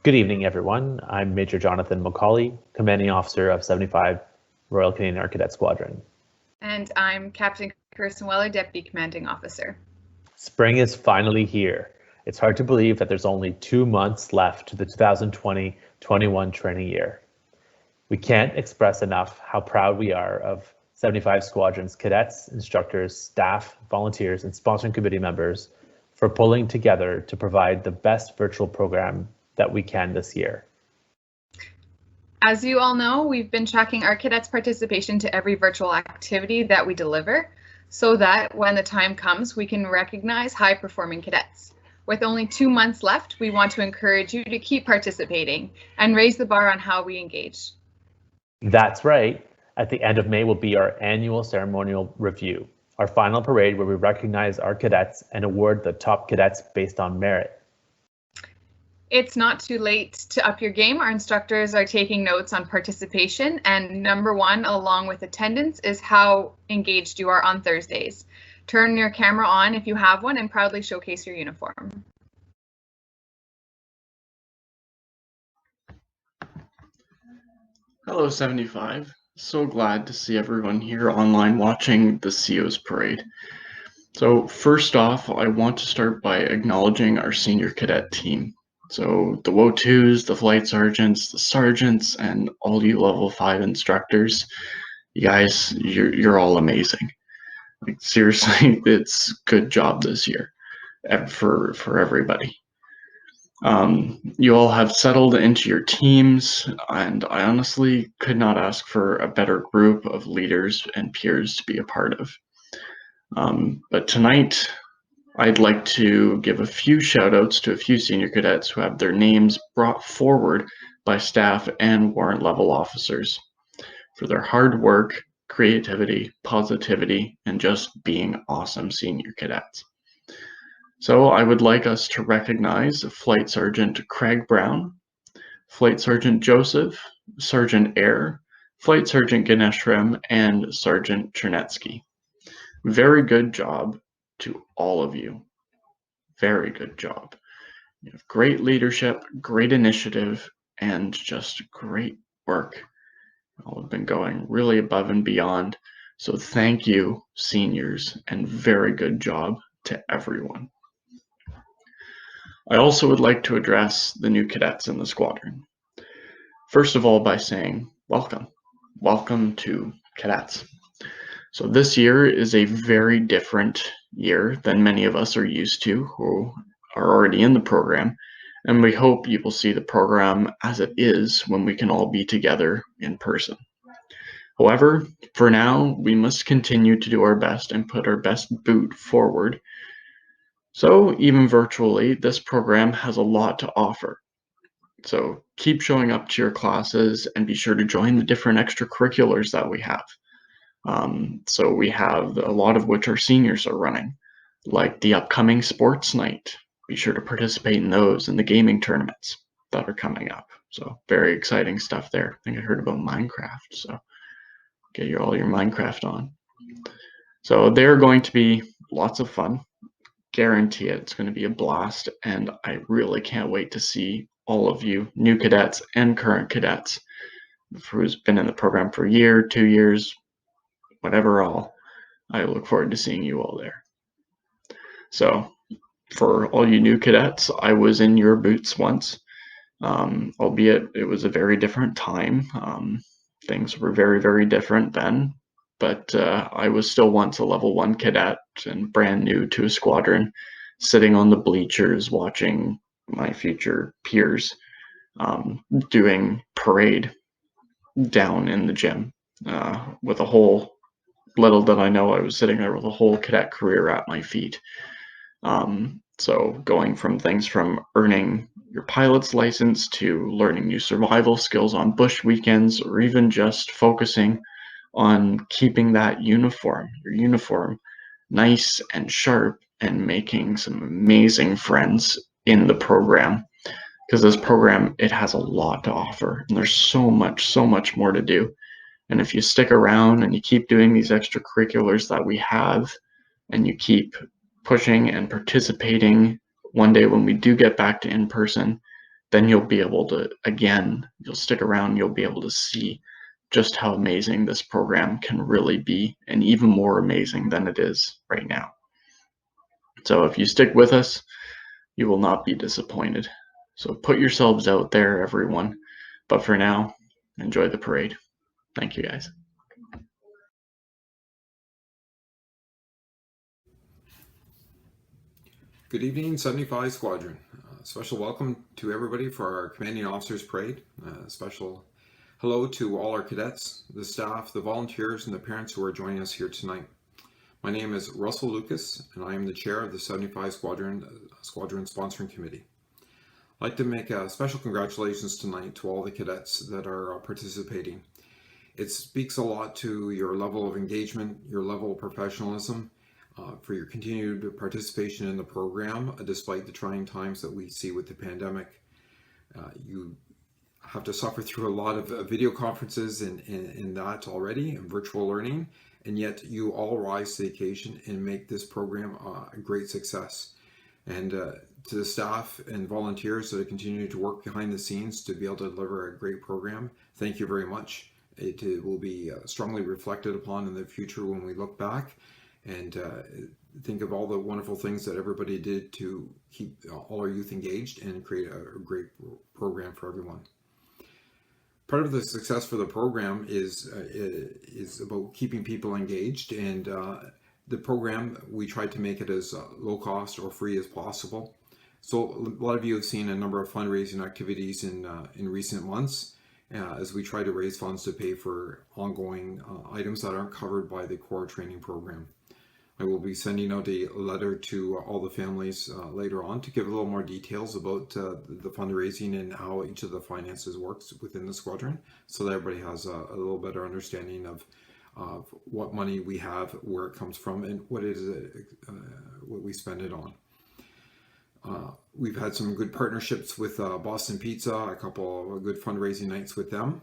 Good evening, everyone. I'm Major Jonathan Macaulay, Commanding Officer of 75 Royal Canadian Army Cadet Squadron. And I'm Captain Kirsten Weller, Deputy Commanding Officer. Spring is finally here. It's hard to believe that there's only 2 months left to the 2020-21 training year. We can't express enough how proud we are of 75 Squadron's cadets, instructors, staff, volunteers, and sponsoring committee members for pulling together to provide the best virtual program that we can this year. As you all know, we've been tracking our cadets' participation to every virtual activity that we deliver so that when the time comes, we can recognize high-performing cadets. With only 2 months left, we want to encourage you to keep participating and raise the bar on how we engage. That's right. At the end of May will be our annual ceremonial review, our final parade where we recognize our cadets and award the top cadets based on merit. It's not too late to up your game. Our instructors are taking notes on participation, and number one, along with attendance, is how engaged you are on Thursdays. Turn your camera on if you have one and proudly showcase your uniform. Hello 75, so glad to see everyone here online watching the CO's parade. So first off, I want to start by acknowledging our senior cadet team. So the WO2s, the flight sergeants, the sergeants, and all you level 5 instructors, you guys, you're all amazing. Like seriously, it's good job this year for everybody. You all have settled into your teams, and I honestly could not ask for a better group of leaders and peers to be a part of. But tonight, I'd like to give a few shout outs to a few senior cadets who have their names brought forward by staff and warrant level officers for their hard work, creativity, positivity, and just being awesome senior cadets. So I would like us to recognize Flight Sergeant Craig Brown, Flight Sergeant Joseph, Sergeant Air, Flight Sergeant Ganeshram, and Sergeant Chernetsky. Very good job to all of you. Very good job. You have great leadership, great initiative, and just great work. You all have been going really above and beyond. So thank you, seniors, and very good job to everyone. I also would like to address the new cadets in the squadron. First of all, by saying welcome. Welcome to cadets. So this year is a very different year than many of us are used to who are already in the program, and we hope you will see the program as it is when we can all be together in person. However, for now, we must continue to do our best and put our best boot forward. So even virtually, this program has a lot to offer. So keep showing up to your classes and be sure to join the different extracurriculars that we have. So we have a lot of which our seniors are running, like the upcoming sports night. Be sure to participate in those and the gaming tournaments that are coming up. So very exciting stuff there. I think I heard about Minecraft, so get all your Minecraft on. So they're going to be lots of fun. Guarantee it. It's going to be a blast, and I really can't wait to see all of you new cadets and current cadets who's been in the program for a year, 2 years, whatever all. I look forward to seeing you all there. So for all you new cadets, I was in your boots once, albeit it was a very different time. Things were very, very different then, but I was still once a level 1 cadet and brand new to a squadron, sitting on the bleachers watching my future peers doing parade down in the gym with a whole, little did I know I was sitting there with a whole cadet career at my feet. So going from things from earning your pilot's license to learning new survival skills on bush weekends, or even just focusing on keeping that uniform, your uniform, nice and sharp, and making some amazing friends in the program. Because this program, it has a lot to offer, and there's so much more to do. And if you stick around and you keep doing these extracurriculars that we have, and you keep pushing and participating, one day when we do get back to in-person, then you'll be able to, again, you'll stick around, you'll be able to see just how amazing this program can really be, and even more amazing than it is right now. So if you stick with us, you will not be disappointed. So put yourselves out there, everyone. But for now, enjoy the parade. Thank you, guys. Good evening, 75 Squadron. Special welcome to everybody for our Commanding Officers Parade. Special hello to all our cadets, the staff, the volunteers, and the parents who are joining us here tonight. My name is Russell Lucas, and I am the chair of the 75 Squadron Sponsoring Committee. I'd like to make a special congratulations tonight to all the cadets that are participating. It speaks a lot to your level of engagement, your level of professionalism, for your continued participation in the program, despite the trying times that we see with the pandemic. You have to suffer through a lot of video conferences and that already, and virtual learning, and yet you all rise to the occasion and make this program a great success. And to the staff and volunteers that are continuing to work behind the scenes to be able to deliver a great program, thank you very much. It will be strongly reflected upon in the future when we look back and think of all the wonderful things that everybody did to keep all our youth engaged and create a great program for everyone. Part of the success for the program is about keeping people engaged, and the program, we tried to make it as low cost or free as possible. So a lot of you have seen a number of fundraising activities in recent months as we try to raise funds to pay for ongoing items that aren't covered by the core training program. I will be sending out a letter to all the families later on to give a little more details about the fundraising and how each of the finances works within the squadron, so that everybody has a little better understanding of what money we have, where it comes from, and what it is, what we spend it on. We've had some good partnerships with Boston Pizza, a couple of good fundraising nights with them.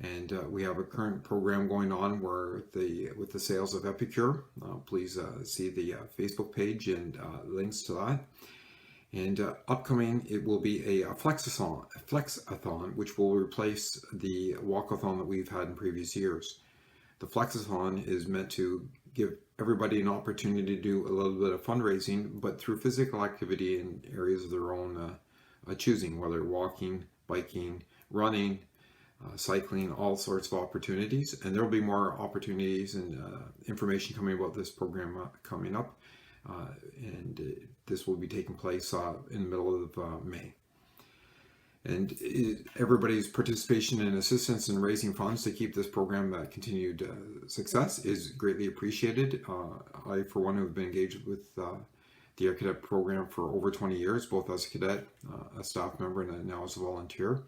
And we have a current program going on where with the sales of Epicure. Please see the Facebook page and links to that. And upcoming, it will be a flexathon, which will replace the walkathon that we've had in previous years. The flexathon is meant to give everybody an opportunity to do a little bit of fundraising, but through physical activity in areas of their own choosing, whether walking, biking, running, cycling, all sorts of opportunities. And there will be more opportunities and information coming about this program coming up. And this will be taking place in the middle of May. And everybody's participation and assistance in raising funds to keep this program continued success is greatly appreciated. I, for one, have been engaged with the Air Cadet program for over 20 years, both as a cadet, a staff member, and now as a volunteer.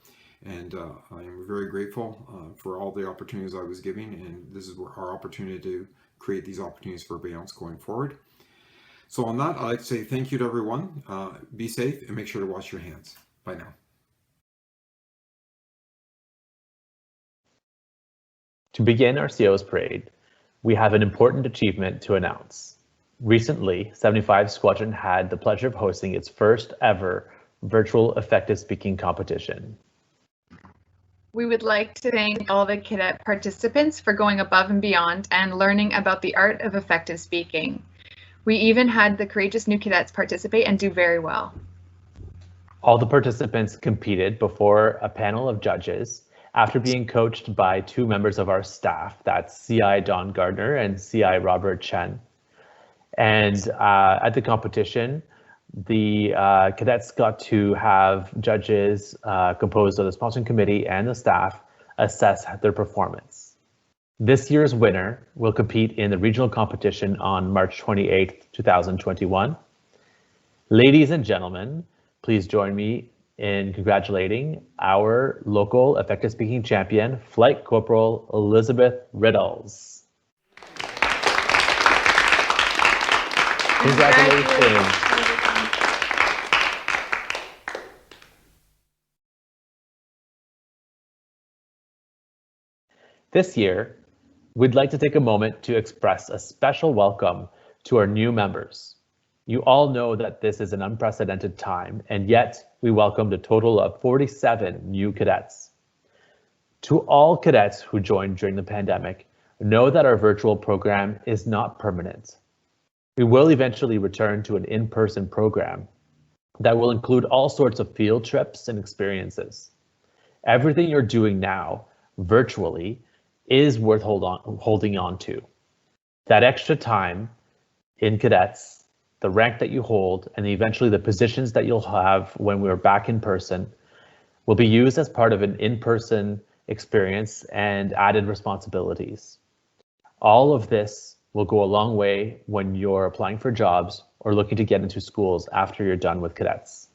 And I am very grateful for all the opportunities I was given, and this is our opportunity to create these opportunities for everybody else going forward. So on that, I'd like to say thank you to everyone. Be safe and make sure to wash your hands. Bye now. To begin our CO's parade, we have an important achievement to announce. Recently, 75 Squadron had the pleasure of hosting its first ever virtual effective speaking competition. We would like to thank all the cadet participants for going above and beyond and learning about the art of effective speaking. We even had the courageous new cadets participate and do very well. All the participants competed before a panel of judges after being coached by two members of our staff, that's CI Don Gardner and CI Robert Chen. And at the competition, the cadets got to have judges composed of the sponsoring committee and the staff assess their performance. This year's winner will compete in the regional competition on March 28th, 2021. Ladies and gentlemen, please join me in congratulating our local effective speaking champion, Flight Corporal Elizabeth Riddles. Congratulations. This year, we'd like to take a moment to express a special welcome to our new members. You all know that this is an unprecedented time, and yet we welcomed a total of 47 new cadets. To all cadets who joined during the pandemic, know that our virtual program is not permanent. We will eventually return to an in-person program that will include all sorts of field trips and experiences. Everything you're doing now, virtually, is worth holding on to. That extra time in cadets, the rank that you hold, and eventually the positions that you'll have when we're back in person will be used as part of an in-person experience and added responsibilities. All of this will go a long way when you're applying for jobs or looking to get into schools after you're done with cadets.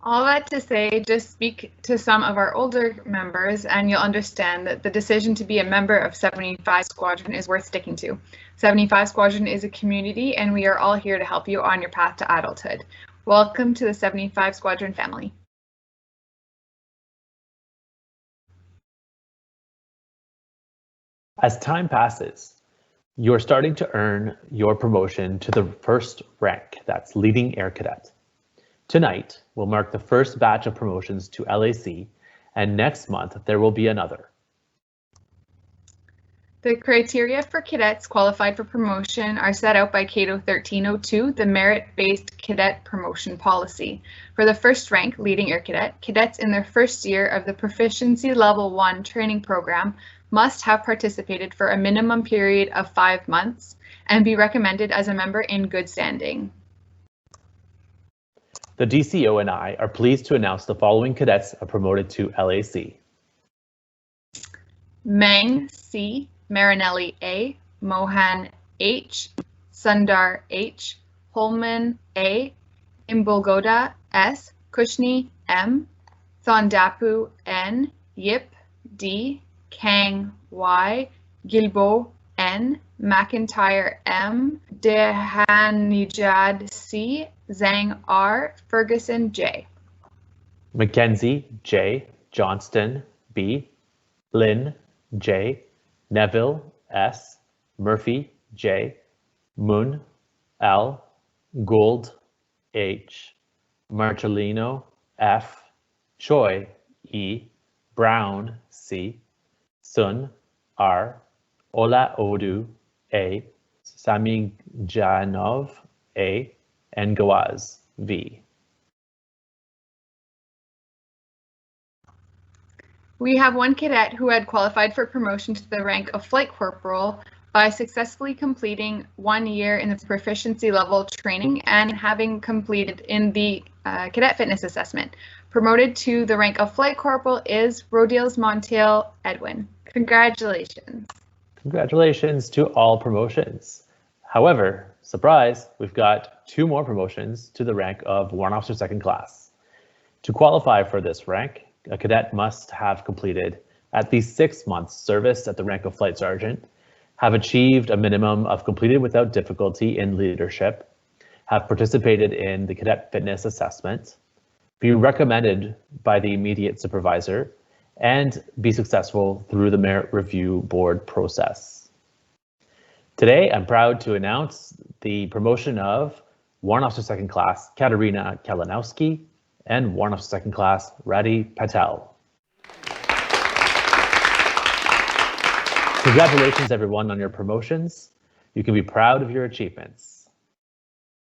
All that to say, just speak to some of our older members and you'll understand that the decision to be a member of 75 Squadron is worth sticking to. 75 Squadron is a community and we are all here to help you on your path to adulthood. Welcome to the 75 Squadron family. As time passes, you're starting to earn your promotion to the first rank, that's Leading Air Cadet. Tonight will mark the first batch of promotions to LAC, and next month there will be another. The criteria for cadets qualified for promotion are set out by CADO 1302, the merit-based cadet promotion policy. For the first rank, Leading Air Cadet, cadets in their first year of the Proficiency Level 1 training program must have participated for a minimum period of 5 months and be recommended as a member in good standing. The DCO and I are pleased to announce the following cadets are promoted to LAC. Mang C, Marinelli A, Mohan H, Sundar H, Holman A, Imbulgoda S, Kushni M, Thondapu N, Yip D, Kang Y, Gilbo N, McIntyre M, Dehanijad C, Zhang R, Ferguson J. Mackenzie J, Johnston B, Lynn J, Neville S, Murphy J, Moon L, Gould H, Marcellino F, Choi E, Brown C, Sun R, Ola Odu A, Samijanov A, and Gawaz V. We have one cadet who had qualified for promotion to the rank of Flight Corporal by successfully completing 1 year in the proficiency level training and having completed in the cadet fitness assessment. Promoted to the rank of Flight Corporal is Rodils Montiel Edwin. Congratulations. Congratulations to all promotions. However, surprise, we've got 2 more promotions to the rank of Warrant Officer Second Class. To qualify for this rank, a cadet must have completed at least 6 months service at the rank of Flight Sergeant, have achieved a minimum of completed without difficulty in leadership, have participated in the cadet fitness assessment, be recommended by the immediate supervisor, and be successful through the merit review board process. Today, I'm proud to announce the promotion of Warrant Officer Second Class Katerina Kalinowski and Warrant Officer Second Class Radhi Patel. Congratulations everyone on your promotions. You can be proud of your achievements.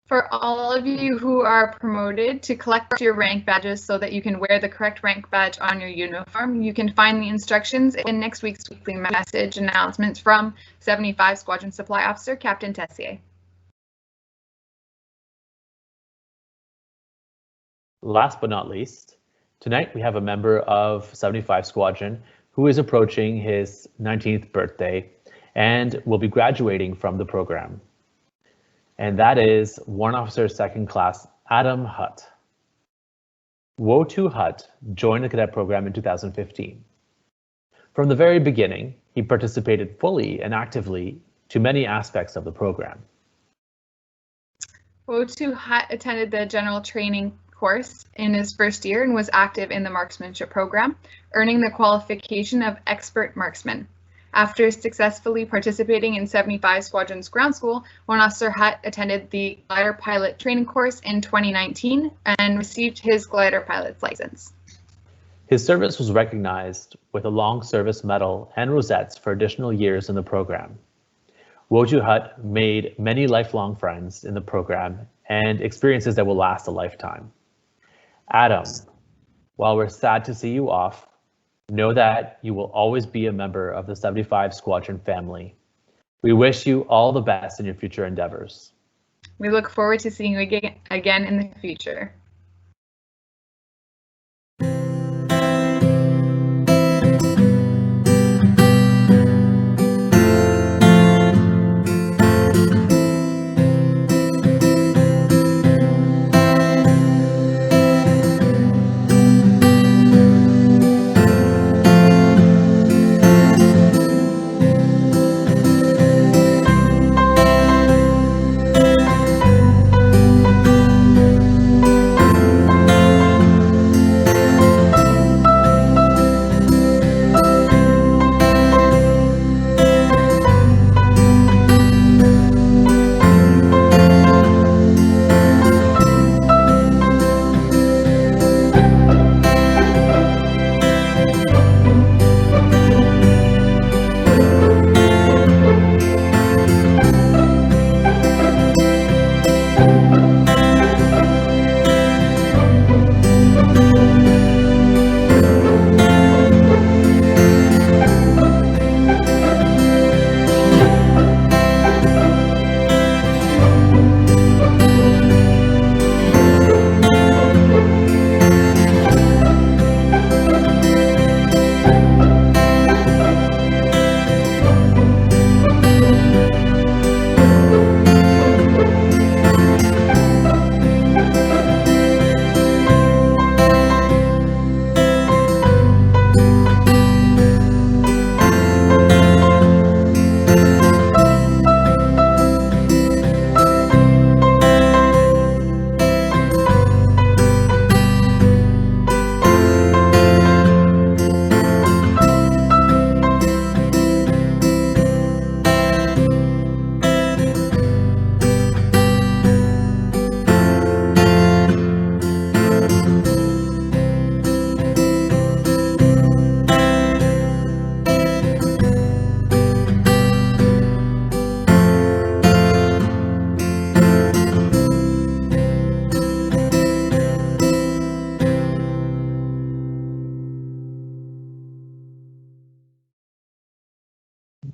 For all of you who are promoted, to collect your rank badges so that you can wear the correct rank badge on your uniform, you can find the instructions in next week's weekly message announcements from 75 Squadron Supply Officer Captain Tessier. Last but not least, tonight we have a member of 75 Squadron who is approaching his 19th birthday and will be graduating from the program. And that is Warrant Officer Second Class Adam Hutt. Wotu Hutt joined the cadet program in 2015. From the very beginning, he participated fully and actively to many aspects of the program. Wotu Hutt attended the general training course in his first year and was active in the marksmanship program, earning the qualification of expert marksman. After successfully participating in 75 Squadron's ground school, Warrant Officer Hutt attended the glider pilot training course in 2019 and received his glider pilot's license. His service was recognized with a Long Service Medal and rosettes for additional years in the program. Woju Hutt made many lifelong friends in the program and experiences that will last a lifetime. Adam, while we're sad to see you off, know that you will always be a member of the 75 Squadron family. We wish you all the best in your future endeavors. We look forward to seeing you again in the future.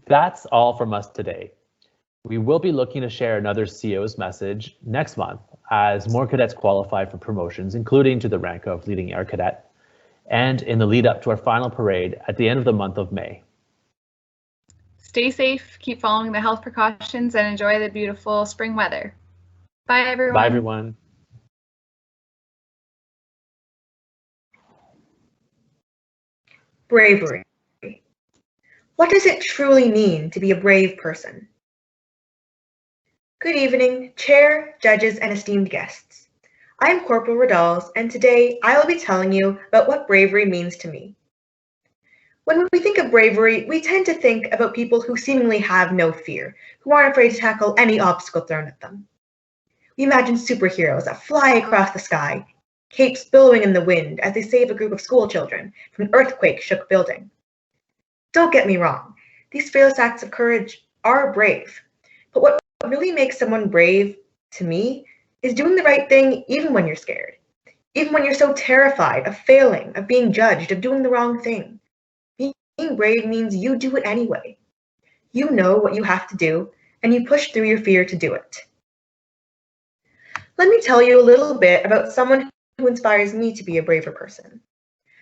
That's all from us today. We will be looking to share another CO's message next month as more cadets qualify for promotions, including to the rank of Leading Air Cadet, and in the lead up to our final parade at the end of the month of May. Stay safe, keep following the health precautions, and enjoy the beautiful spring weather. Bye, everyone. Bye, everyone. Bravery. What does it truly mean to be a brave person? Good evening, Chair, judges, and esteemed guests. I am Corporal Radals, and today I will be telling you about what bravery means to me. When we think of bravery, we tend to think about people who seemingly have no fear, who aren't afraid to tackle any obstacle thrown at them. We imagine superheroes that fly across the sky, capes billowing in the wind as they save a group of school children from an earthquake-shook building. Don't get me wrong, these fearless acts of courage are brave, but what really makes someone brave, to me, is doing the right thing even when you're scared, even when you're so terrified of failing, of being judged, of doing the wrong thing. Being brave means you do it anyway. You know what you have to do, and you push through your fear to do it. Let me tell you a little bit about someone who inspires me to be a braver person.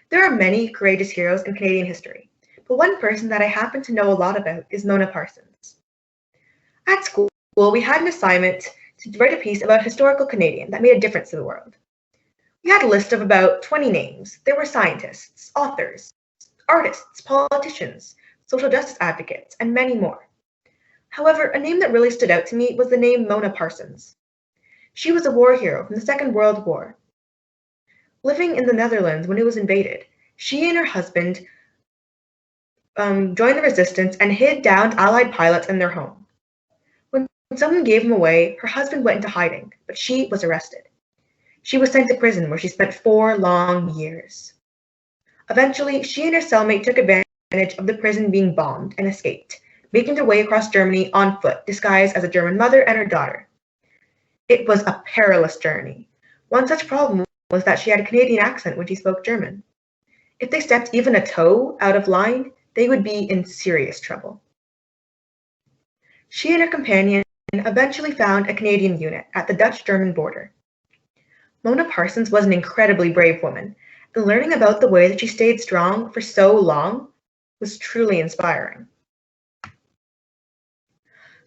There are many courageous heroes in Canadian history, but one person that I happen to know a lot about is Mona Parsons. At school, we had an assignment to write a piece about a historical Canadian that made a difference to the world. We had a list of about 20 names. There were scientists, authors, artists, politicians, social justice advocates, and many more. However, a name that really stood out to me was the name Mona Parsons. She was a war hero from the Second World War. Living in the Netherlands when it was invaded, she and her husband joined the resistance and hid downed Allied pilots in their home. When someone gave him away, her husband went into hiding, but she was arrested. She was sent to prison where she spent 4 long years. Eventually, she and her cellmate took advantage of the prison being bombed and escaped, making their way across Germany on foot, disguised as a German mother and her daughter. It was a perilous journey. One such problem was that she had a Canadian accent when she spoke German. If they stepped even a toe out of line, they would be in serious trouble. She and her companion eventually found a Canadian unit at the Dutch-German border. Mona Parsons was an incredibly brave woman, and learning about the way that she stayed strong for so long was truly inspiring.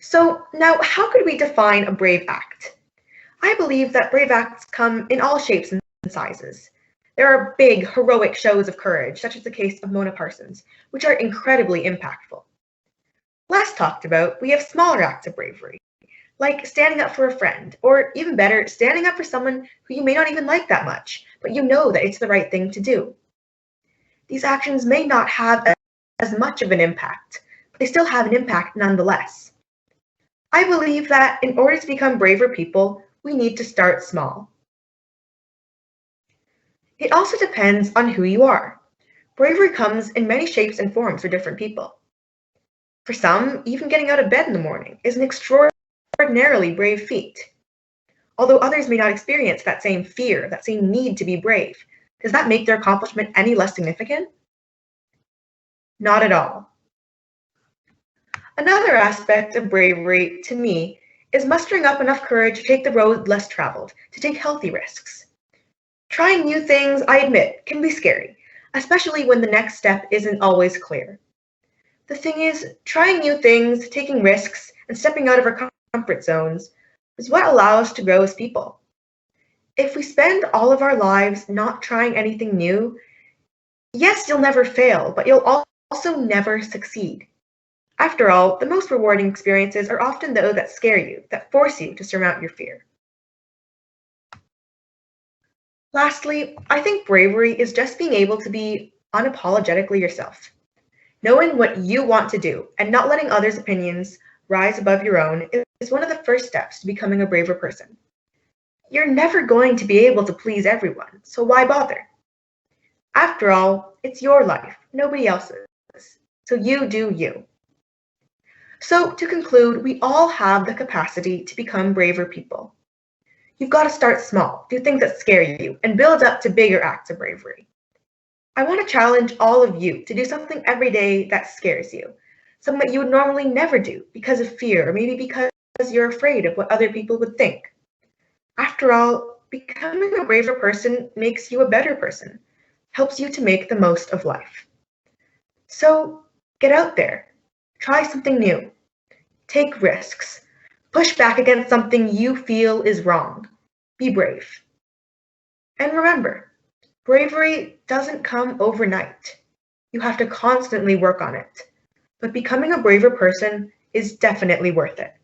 So now, how could we define a brave act? I believe that brave acts come in all shapes and sizes. There are big, heroic shows of courage, such as the case of Mona Parsons, which are incredibly impactful. Last talked about, we have smaller acts of bravery, like standing up for a friend, or even better, standing up for someone who you may not even like that much, but you know that it's the right thing to do. These actions may not have as much of an impact, but they still have an impact nonetheless. I believe that in order to become braver people, we need to start small. It also depends on who you are. Bravery comes in many shapes and forms for different people. For some, even getting out of bed in the morning is an extraordinarily brave feat. Although others may not experience that same fear, that same need to be brave, does that make their accomplishment any less significant? Not at all. Another aspect of bravery, to me, is mustering up enough courage to take the road less traveled, to take healthy risks. Trying new things, I admit, can be scary, especially when the next step isn't always clear. The thing is, trying new things, taking risks, and stepping out of our comfort zones is what allows us to grow as people. If we spend all of our lives not trying anything new, yes, you'll never fail, but you'll also never succeed. After all, the most rewarding experiences are often those that scare you, that force you to surmount your fear. Lastly, I think bravery is just being able to be unapologetically yourself. Knowing what you want to do and not letting others' opinions rise above your own is one of the first steps to becoming a braver person. You're never going to be able to please everyone, so why bother? After all, it's your life, nobody else's. So you do you. So to conclude, we all have the capacity to become braver people. You've got to start small, do things that scare you, and build up to bigger acts of bravery. I want to challenge all of you to do something every day that scares you, something that you would normally never do because of fear, or maybe because you're afraid of what other people would think. After all, becoming a braver person makes you a better person, helps you to make the most of life. So get out there, try something new, take risks, push back against something you feel is wrong. Be brave. And remember, bravery doesn't come overnight. You have to constantly work on it. But becoming a braver person is definitely worth it.